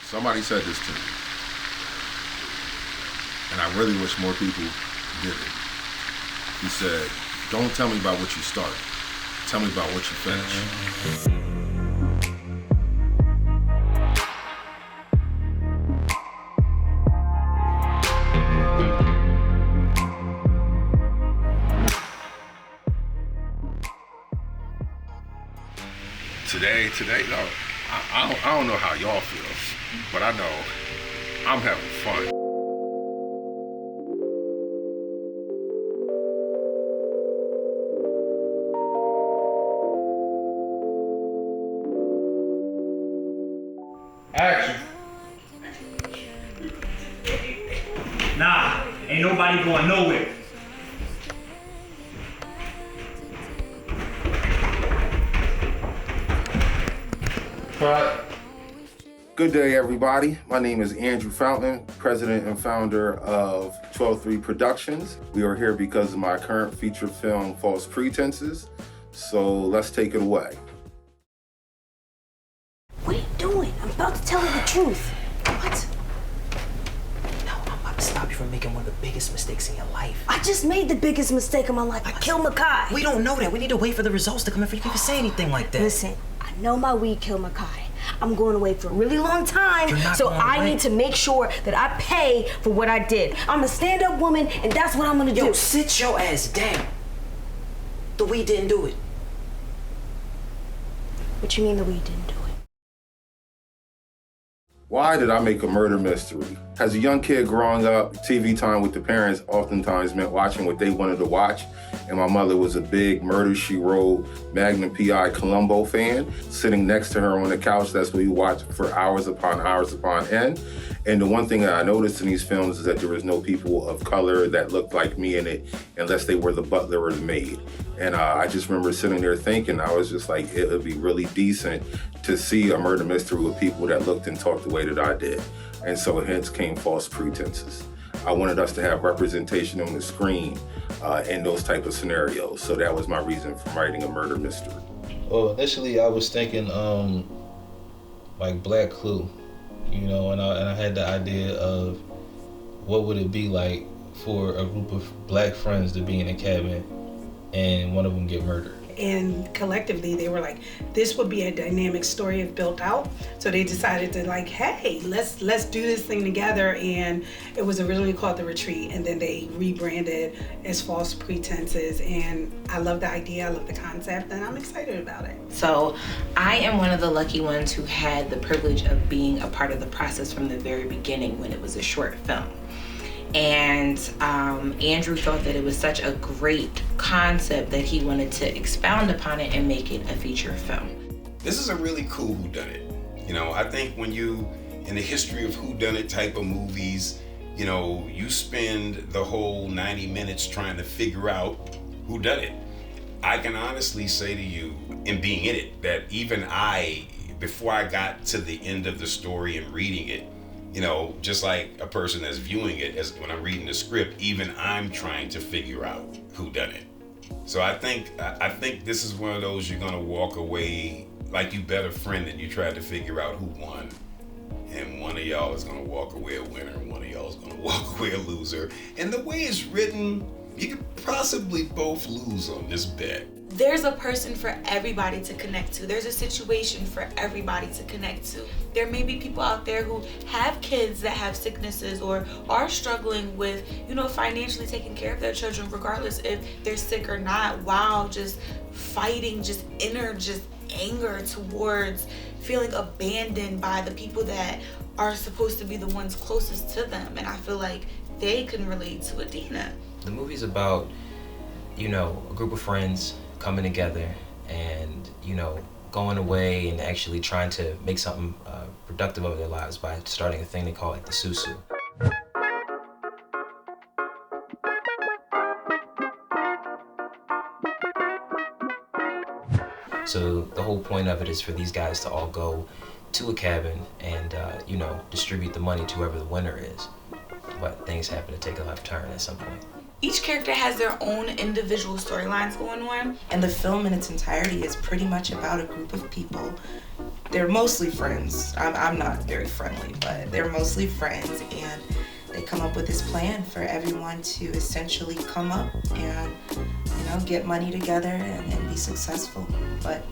Somebody said this to me, and I really wish more people did it. He said, don't tell me about what you start. Tell me about what you finish. Today, no, I don't know how y'all feel, but I know I'm having fun. Action. Nah, ain't nobody going nowhere. Good day, everybody. My name is Andrew Fountain, president and founder of 12-3 Productions. We are here because of my current feature film, False Pretenses. So let's take it away. What are you doing? I'm about to tell her the truth. What? No, I'm about to stop you from making one of the biggest mistakes in your life. I just made the biggest mistake of my life. I killed Makai. We don't know that. We need to wait for the results to come in before you can even say anything like that. Listen, I know my weed killed Makai. I'm going away for a really long time, so I need to make sure that I pay for what I did. I'm a stand-up woman, and that's what I'm gonna do. Yo, sit your ass down. The weed didn't do it. What you mean the weed didn't do it? Why did I make a murder mystery? As a young kid growing up, TV time with the parents oftentimes meant watching what they wanted to watch. And my mother was a big Murder, She Wrote, Magnum P.I. Columbo fan. Sitting next to her on the couch, that's what we watched for hours upon end. And the one thing that I noticed in these films is that there was no people of color that looked like me in it, unless they were the butler or the maid. And I just remember sitting there thinking, I was just like, it would be really decent to see a murder mystery with people that looked and talked the way that I did. And so hence came False Pretenses. I wanted us to have representation on the screen in those type of scenarios. So that was my reason for writing a murder mystery. Well, initially I was thinking like Black Clue, you know, and I had the idea of what would it be like for a group of black friends to be in a cabin and one of them get murdered. And collectively they were like, this would be a dynamic story if built out. So they decided to like, hey, let's do this thing together. And it was originally called The Retreat, and then they rebranded as False Pretenses. And I love the idea, I love the concept, and I'm excited about it. So I am one of the lucky ones who had the privilege of being a part of the process from the very beginning when it was a short film. And Andrew thought that it was such a great concept that he wanted to expound upon it and make it a feature film. This is a really cool whodunit. You know, I think when you, in the history of whodunit type of movies, you know, you spend the whole 90 minutes trying to figure out who done it. I can honestly say to you, in being in it, that even I, before I got to the end of the story and reading it, you know, just like a person that's viewing it, as when I'm reading the script, even I'm trying to figure out who done it. So I think this is one of those you're gonna walk away like you bet a friend and you tried to figure out who won. And one of y'all is gonna walk away a winner, and one of y'all is gonna walk away a loser. And the way it's written, you could possibly both lose on this bet. There's a person for everybody to connect to. There's a situation for everybody to connect to. There may be people out there who have kids that have sicknesses or are struggling with, you know, financially taking care of their children, regardless if they're sick or not, while just fighting just anger towards feeling abandoned by the people that are supposed to be the ones closest to them. And I feel like they can relate to Adina. The movie's about, you know, a group of friends coming together and, you know, going away and actually trying to make something productive of their lives by starting a thing they call like the Susu. So the whole point of it is for these guys to all go to a cabin and, you know, distribute the money to whoever the winner is. But things happen to take a left turn at some point. Each character has their own individual storylines going on. And the film in its entirety is pretty much about a group of people they're mostly friends. I'm not very friendly, but they're mostly friends, and they come up with this plan for everyone to essentially come up and, get money together and be successful. But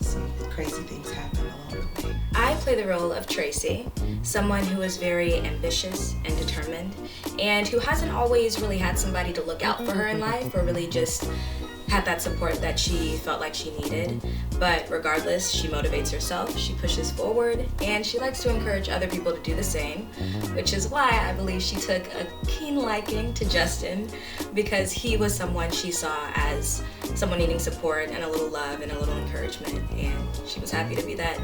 some crazy things happen along the way. I play the role of Tracy, someone who is very ambitious and determined, and who hasn't always really had somebody to look out for her in life, or really just had that support that she felt like she needed. But regardless, she motivates herself, she pushes forward, and she likes to encourage other people to do the same, which is why I believe she took a keen liking to Justin, because he was someone she saw as someone needing support and a little love and a little encouragement, and she was happy to be that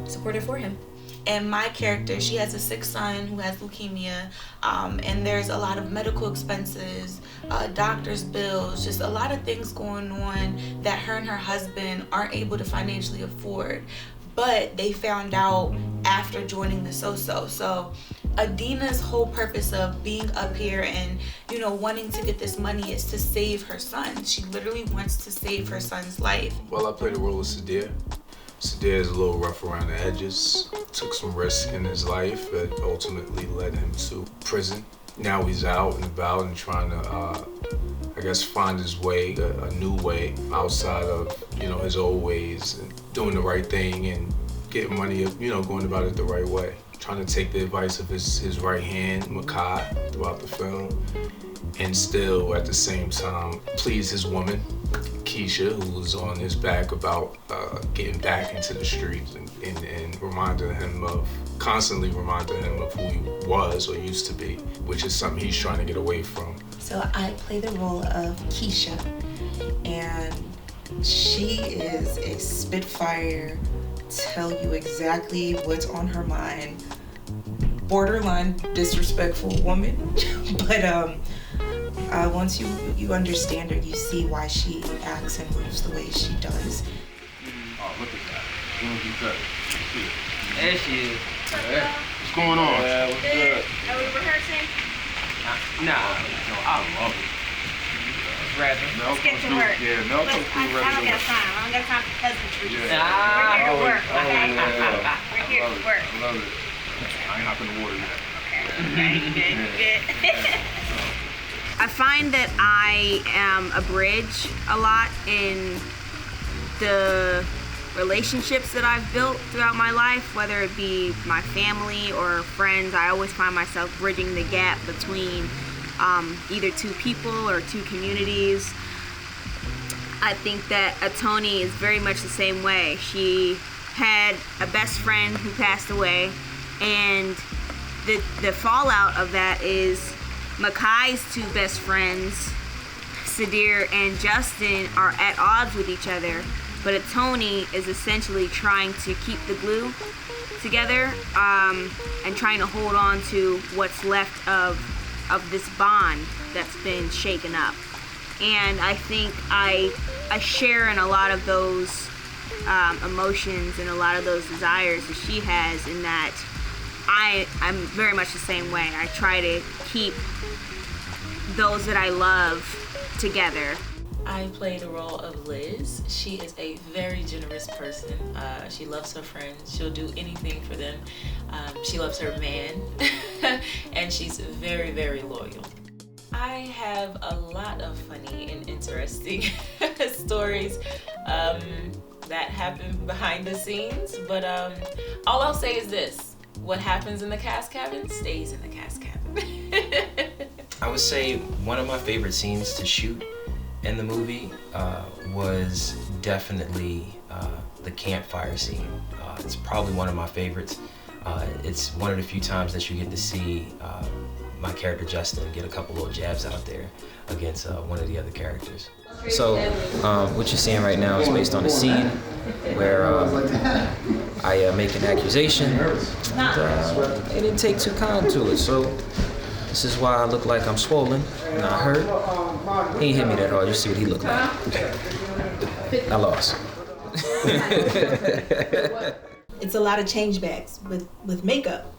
supportive for him. And my character, she has a sick son who has leukemia, and there's a lot of medical expenses, doctor's bills, just a lot of things going on that her and her husband aren't able to financially afford. But they found out after joining the So-So. So Adina's whole purpose of being up here and, wanting to get this money is to save her son. She literally wants to save her son's life. Well, I play the role of Sadir. Sadir is a little rough around the edges, took some risk in his life that ultimately led him to prison. Now he's out and about and trying to, find his way, a new way outside of, his old ways, and doing the right thing and getting money, going about it the right way. Trying to take the advice of his right hand, Makai, throughout the film, and still at the same time please his woman, Keisha, who was on his back about getting back into the streets and constantly reminding him of who he was or used to be, which is something he's trying to get away from. So I play the role of Keisha, and she is a spitfire, tell you exactly what's on her mind, borderline disrespectful woman. But once you understand her, you see why she acts and moves the way she does. Oh, look at that. There she is. Yeah. What's going on? Yeah, what's good? Are we rehearsing? No, I love it. Rapping. Let's get to work. Yeah, Mel comes through ready. I don't got time. I don't got time for pleasantries. Yeah. We're here to work, okay? Yeah. We're here to work. I love it. I ain't hopping in the water yet. Okay, good. I find that I am a bridge a lot in the relationships that I've built throughout my life, whether it be my family or friends. I always find myself bridging the gap between either two people or two communities. I think that Atoni is very much the same way. She had a best friend who passed away, and the fallout of that is Makai's two best friends, Sadir and Justin, are at odds with each other, but Atoni is essentially trying to keep the glue together and trying to hold on to what's left of this bond that's been shaken up. And I think I share in a lot of those emotions and a lot of those desires that she has, in that I'm very much the same way. I try to keep those that I love together. I play the role of Liz. She is a very generous person. She loves her friends. She'll do anything for them. She loves her man, and she's very, very loyal. I have a lot of funny and interesting stories that happen behind the scenes, but all I'll say is this: what happens in the cast cabin stays in the cast cabin. I would say one of my favorite scenes to shoot in the movie was definitely the campfire scene. It's probably one of my favorites. It's one of the few times that you get to see my character Justin get a couple little jabs out there against one of the other characters. So what you're seeing right now is based on a scene where I make an accusation and they didn't take too kind to it. So this is why I look like I'm swollen and I hurt. He ain't hit me that hard. You see what he looked like. I lost. It's a lot of change backs with makeup.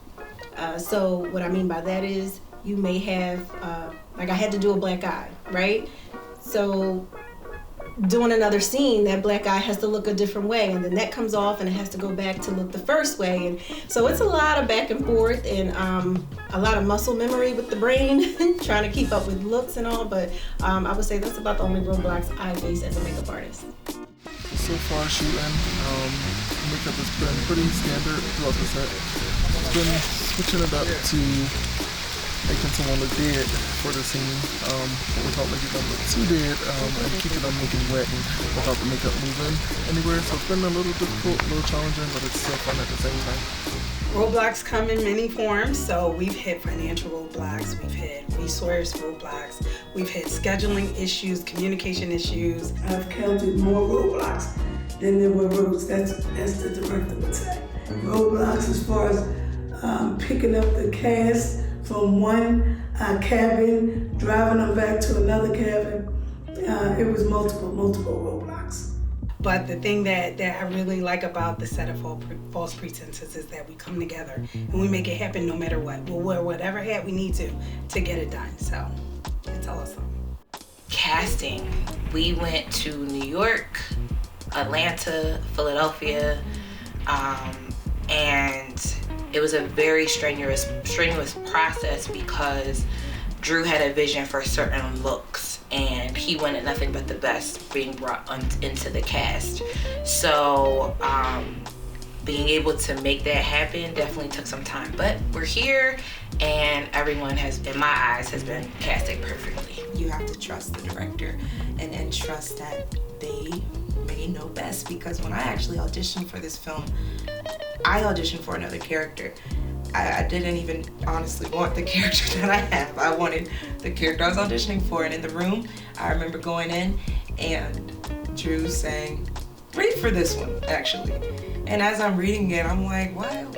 So what I mean by that is you may have, like I had to do a black eye, right? So doing another scene, that black eye has to look a different way, and the neck comes off and it has to go back to look the first way. And so it's a lot of back and forth and a lot of muscle memory with the brain, trying to keep up with looks and all. But I would say that's about the only roadblocks I face as a makeup artist. So far shooting, makeup has been pretty standard throughout the set. It's been switching it up to making someone look dead for the scene, without making them look too dead, and keeping them looking wet and without the makeup moving anywhere. So it's been a little difficult, a little challenging, but it's still fun at the same time. Roadblocks come in many forms, so we've hit financial roadblocks, we've hit resource roadblocks, we've hit scheduling issues, communication issues. I've counted more roadblocks than there were roads. That's the director would say. Roadblocks as far as picking up the cast from one cabin, driving them back to another cabin. It was multiple roadblocks. But the thing that I really like about the set of False Pretenses is that we come together and we make it happen no matter what. We'll wear whatever hat we need to get it done. So it's awesome. Casting. We went to New York, Atlanta, Philadelphia, and it was a very strenuous process because Drew had a vision for certain looks and he wanted nothing but the best being brought into the cast. So being able to make that happen definitely took some time, but we're here and everyone has, in my eyes, has been casted perfectly. You have to trust the director and trust that they may know best, because when I actually auditioned for this film, I auditioned for another character. I didn't even honestly want the character that I have. I wanted the character I was auditioning for, and in the room, I remember going in and Drew saying, read for this one, actually. And as I'm reading it, I'm like, why am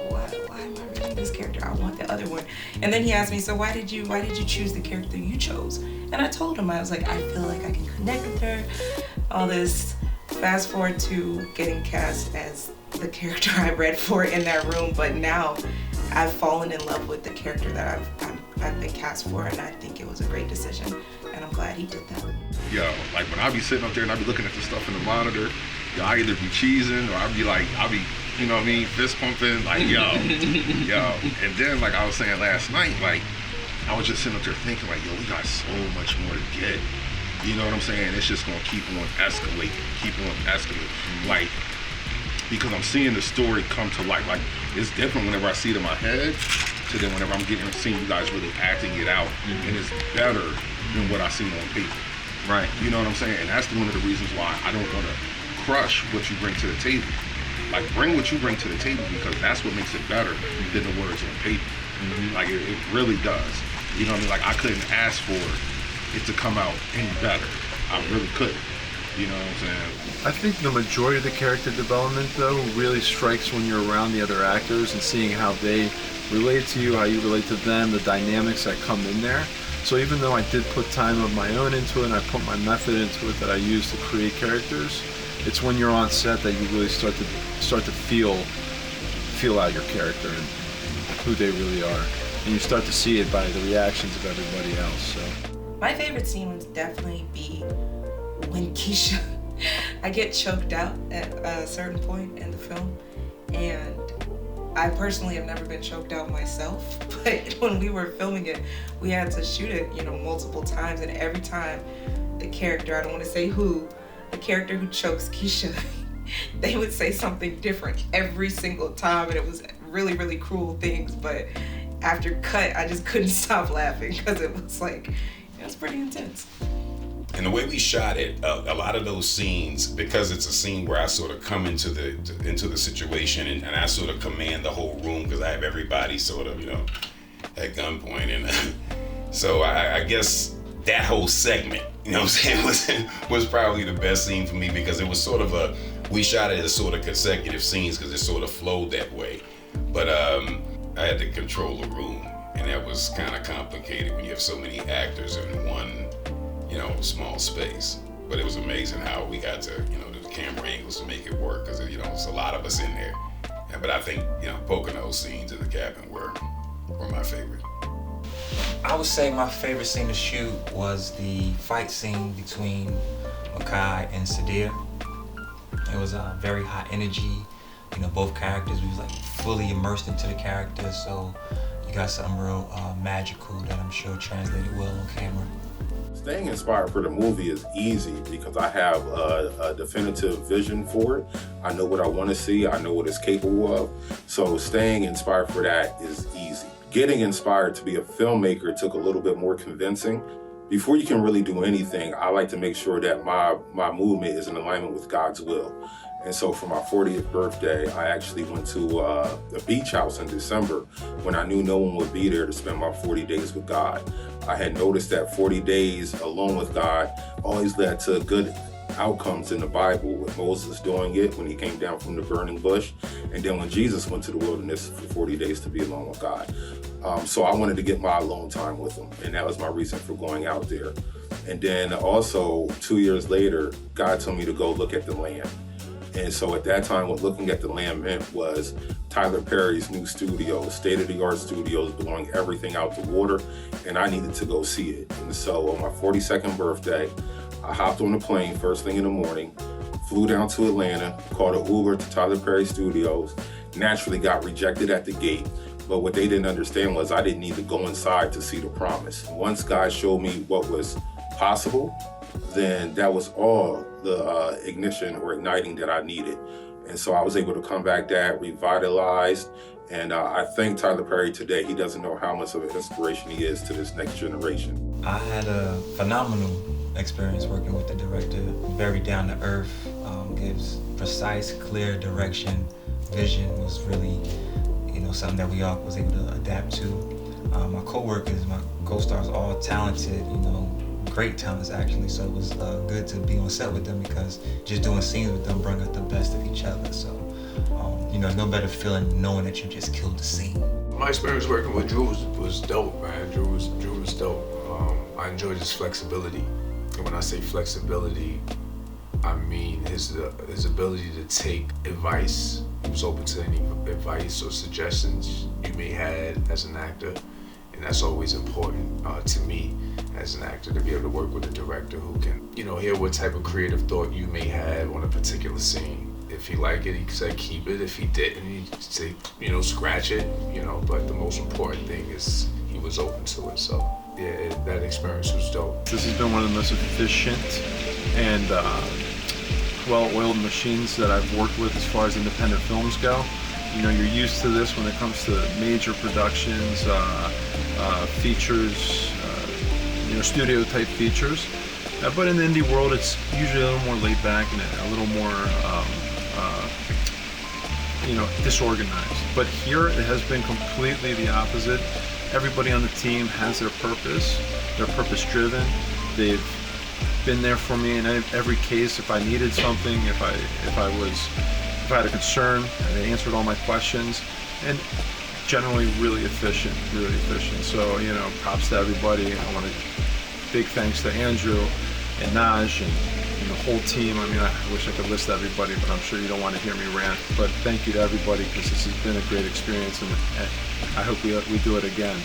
I reading this character? I want the other one. And then he asked me, so why did you choose the character you chose? And I told him, I was like, I feel like I can connect with her, all this. Fast forward to getting cast as the character I read for in that room, but now I've fallen in love with the character that I've been cast for, and I think it was a great decision, and I'm glad he did that. Yo, like when I be sitting up there and I be looking at the stuff in the monitor, yo, I either be cheesing or I be, you know what I mean, fist pumping, like yo. And then like I was saying last night, like I was just sitting up there thinking like, yo, we got so much more to get. You know what I'm saying? It's just gonna keep on escalating. Like, because I'm seeing the story come to life. Like, it's different whenever I see it in my head to then whenever I'm getting to see you guys really acting it out. And it's better than what I see on paper. Right. You know what I'm saying? And that's one of the reasons why I don't want to crush what you bring to the table. Like, bring what you bring to the table, because that's what makes it better than the words on paper. Like, it really does. You know what I mean? Like, I couldn't ask for it to come out any better. I really couldn't. You know what I'm saying? I think the majority of the character development, though, really strikes when you're around the other actors and seeing how they relate to you, how you relate to them, the dynamics that come in there. So even though I did put time of my own into it and I put my method into it that I use to create characters, it's when you're on set that you really start to feel out your character and who they really are. And you start to see it by the reactions of everybody else. So my favorite scene would definitely be when Keisha, I get choked out at a certain point in the film, and I personally have never been choked out myself, but when we were filming it, we had to shoot it, multiple times, and every time the character, I don't want to say who, the character who chokes Keisha, they would say something different every single time, and it was really, really cruel things, but after cut, I just couldn't stop laughing because it was like, it was pretty intense. And the way we shot it, a lot of those scenes, because it's a scene where I sort of come into the situation and I sort of command the whole room because I have everybody sort of, at gunpoint. And so I guess that whole segment, was probably the best scene for me, because it was sort of we shot it as sort of consecutive scenes because it sort of flowed that way. But I had to control the room, and that was kind of complicated when you have so many actors in one, small space. But it was amazing how we got to, the camera angles to make it work, because, there's a lot of us in there. But I think, Pocono's scenes in the cabin were my favorite. I would say my favorite scene to shoot was the fight scene between Makai and Sadir. It was very high energy. You know, both characters, we was like fully immersed into the characters, so you got something real magical that I'm sure translated well on camera. Staying inspired for the movie is easy because I have a definitive vision for it. I know what I want to see. I know what it's capable of. So staying inspired for that is easy. Getting inspired to be a filmmaker took a little bit more convincing. Before you can really do anything, I like to make sure that my movement is in alignment with God's will. And so for my 40th birthday, I actually went to a beach house in December when I knew no one would be there to spend my 40 days with God. I had noticed that 40 days alone with God always led to good outcomes in the Bible, with Moses doing it when he came down from the burning bush, and then when Jesus went to the wilderness for 40 days to be alone with God. So I wanted to get my alone time with him, and that was my reason for going out there. And then also 2 years later, God told me to go look at the land. And so at that time, what looking at the land meant was Tyler Perry's new studio, state-of-the-art studios, blowing everything out the water, and I needed to go see it. And so on my 42nd birthday, I hopped on the plane first thing in the morning, flew down to Atlanta, called an Uber to Tyler Perry Studios, naturally got rejected at the gate. But what they didn't understand was I didn't need to go inside to see the promise. Once God showed me what was possible, then that was all the ignition or igniting that I needed. And so I was able to come back that revitalized. And I thank Tyler Perry today. He doesn't know how much of an inspiration he is to this next generation. I had a phenomenal experience working with the director. Very down to earth, gives precise, clear direction. Vision was really, something that we all was able to adapt to. My co-workers, my co-stars, all talented, great talents actually. So it was good to be on set with them because just doing scenes with them bring out the best of each other. So, no better feeling knowing that you just killed the scene. My experience working with Drew was dope, man. Drew was dope. I enjoyed his flexibility. And when I say flexibility, I mean his ability to take advice. He was open to any advice or suggestions you may have as an actor. And that's always important to me as an actor, to be able to work with a director who can, hear what type of creative thought you may have on a particular scene. If he liked it, he said keep it. If he didn't, he'd say, scratch it, but the most important thing is he was open to it. So yeah, that experience was dope. This has been one of the most efficient and well-oiled machines that I've worked with as far as independent films go. You're used to this when it comes to major productions, features, studio type features. But in the indie world, it's usually a little more laid back and a little more, disorganized. But here it has been completely the opposite. Everybody on the team has their purpose. They're purpose-driven. They've been there for me in every case. If I needed something, if I had a concern, they answered all my questions, and generally really efficient. So, props to everybody. I want to big thanks to Andrew and Naj and the whole team. I mean, I wish I could list everybody, but I'm sure you don't want to hear me rant. But thank you to everybody because this has been a great experience, and I hope we do it again.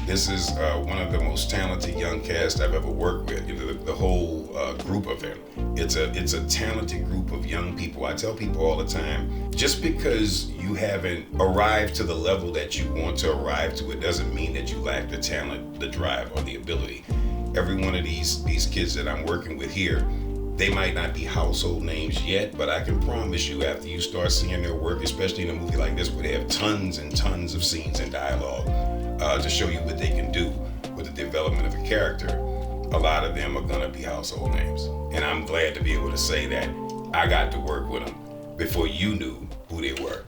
This is one of the most talented young cast I've ever worked with. The whole group of them. It's a talented group of young people. I tell people all the time, just because you haven't arrived to the level that you want to arrive to, it doesn't mean that you lack the talent, the drive, or the ability. Every one of these kids that I'm working with here, they might not be household names yet, but I can promise you after you start seeing their work, especially in a movie like this where they have tons and tons of scenes and dialogue, to show you what they can do with the development of a character, a lot of them are gonna be household names. And I'm glad to be able to say that I got to work with them before you knew who they were.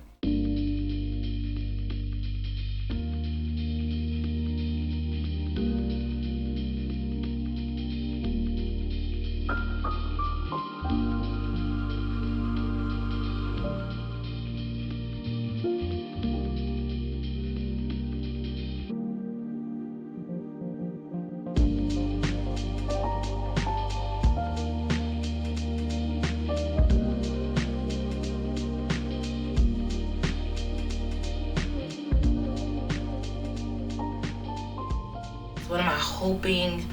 What am I hoping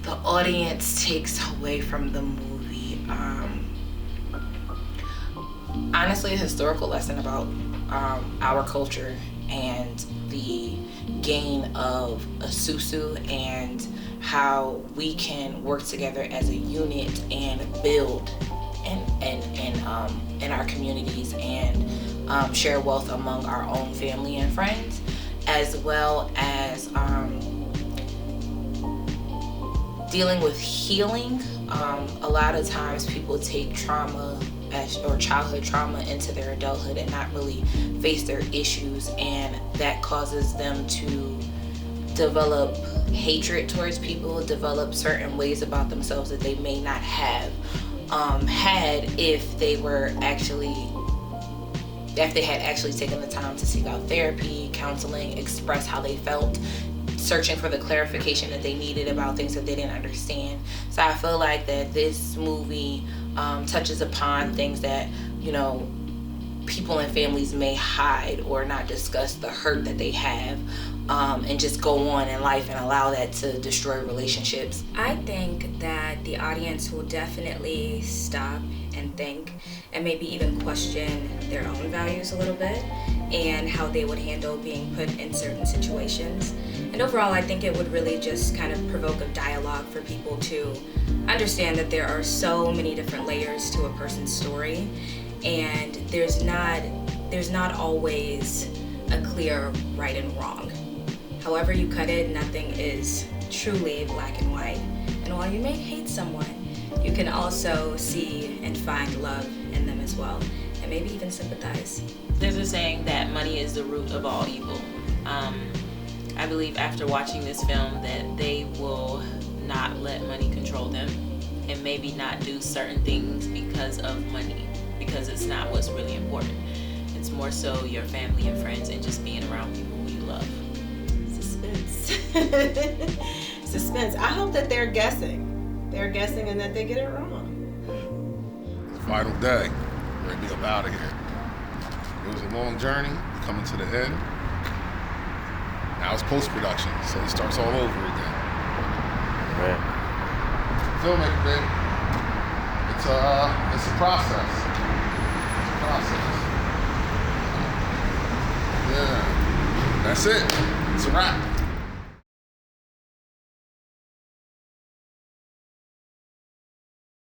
the audience takes away from the movie? Honestly, a historical lesson about our culture and the gain of Isusu and how we can work together as a unit and build in our communities and share wealth among our own family and friends, as well as dealing with healing. A lot of times people take trauma or childhood trauma into their adulthood and not really face their issues, and that causes them to develop hatred towards people, develop certain ways about themselves that they may not have had if they had actually taken the time to seek out therapy, counseling, express how they felt, searching for the clarification that they needed about things that they didn't understand. So I feel like that this movie touches upon things that, you know, people and families may hide or not discuss the hurt that they have, and just go on in life and allow that to destroy relationships. I think that the audience will definitely stop and think and maybe even question their own values a little bit and how they would handle being put in certain situations. And overall, I think it would really just kind of provoke a dialogue for people to understand that there are so many different layers to a person's story, and there's not always a clear right and wrong. However you cut it, nothing is truly black and white. And while you may hate someone, you can also see and find love in them as well, and maybe even sympathize. There's a saying that money is the root of all evil. I believe after watching this film that they will not let money control them and maybe not do certain things because of money, because it's not what's really important. It's more so your family and friends and just being around people who you love. Suspense. Suspense. I hope that they're guessing. They're guessing and that they get it wrong. Final day. We're ready to get out of here. It was a long journey. We're coming to the end. Now it's post-production, so it starts all over again. Man. Filmmaking, baby. It's a process. It's a process. Yeah. That's it. It's a wrap.